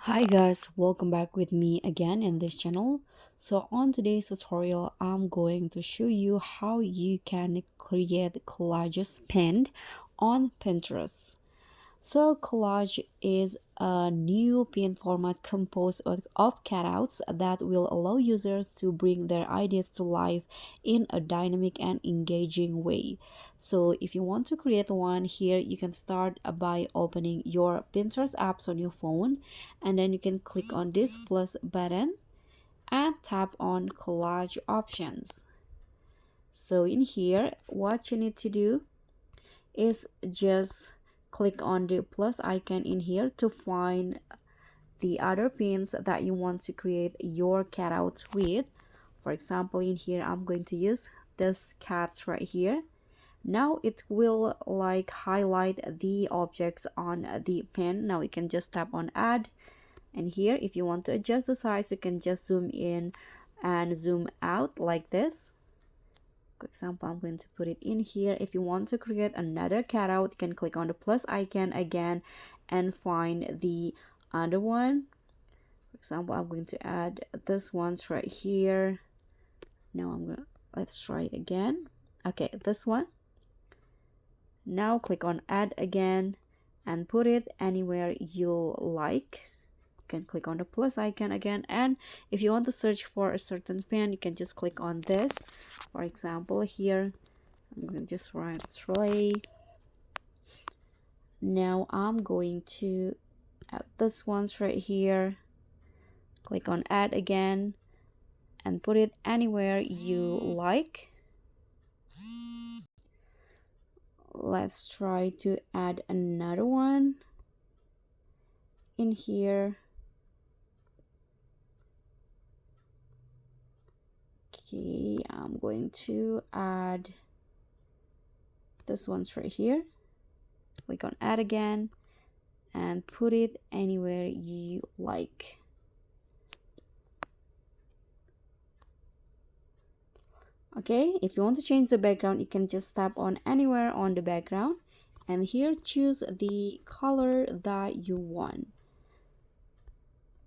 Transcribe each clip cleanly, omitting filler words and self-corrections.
Hi guys, welcome back with me again in this channel. So on today's tutorial, I'm going to show you how you can create collages pinned on Pinterest. So collage is a new pin format composed of cutouts that will allow users to bring their ideas to life in a dynamic and engaging way. So if you want to create one here, you can start by opening your Pinterest apps on your phone, and then you can click on this plus button and tap on collage options. So in here, what you need to do is just click on the plus icon in here to find the other pins that you want to create your cutout with. For example, in here I'm going to use this cats right here. Now it will like highlight the objects on the pin. Now you can just tap on add, and here if you want to adjust the size, you can just zoom in and zoom out like this. For example, I'm going to put it in here. If you want to create another cutout, you can click on the plus icon again and find the other one. For example, I'm going to add this one's right here. Now let's try again. Okay, this one. Now click on add again and put it anywhere you like. You can click on the plus icon again, and if you want to search for a certain pin, you can just click on this. For example, here I'm going to just write Slay. Now I'm going to add this one's right here. Click on add again and put it anywhere you like. Let's try to add another one in here. Okay, I'm going to add this one's right here. Click on add again and put it anywhere you like. Okay, if you want to change the background, you can just tap on anywhere on the background and here choose the color that you want,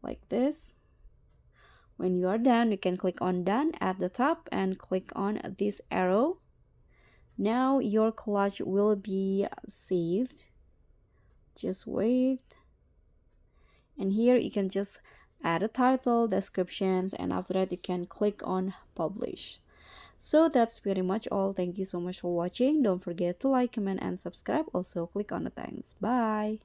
like this. When you are done, you can click on done at the top and click on this arrow. Now your collage will be saved. Just wait. And here you can just add a title, descriptions, and after that you can click on publish. So that's pretty much all. Thank you so much for watching. Don't forget to like, comment, and subscribe. Also click on the thanks. Bye.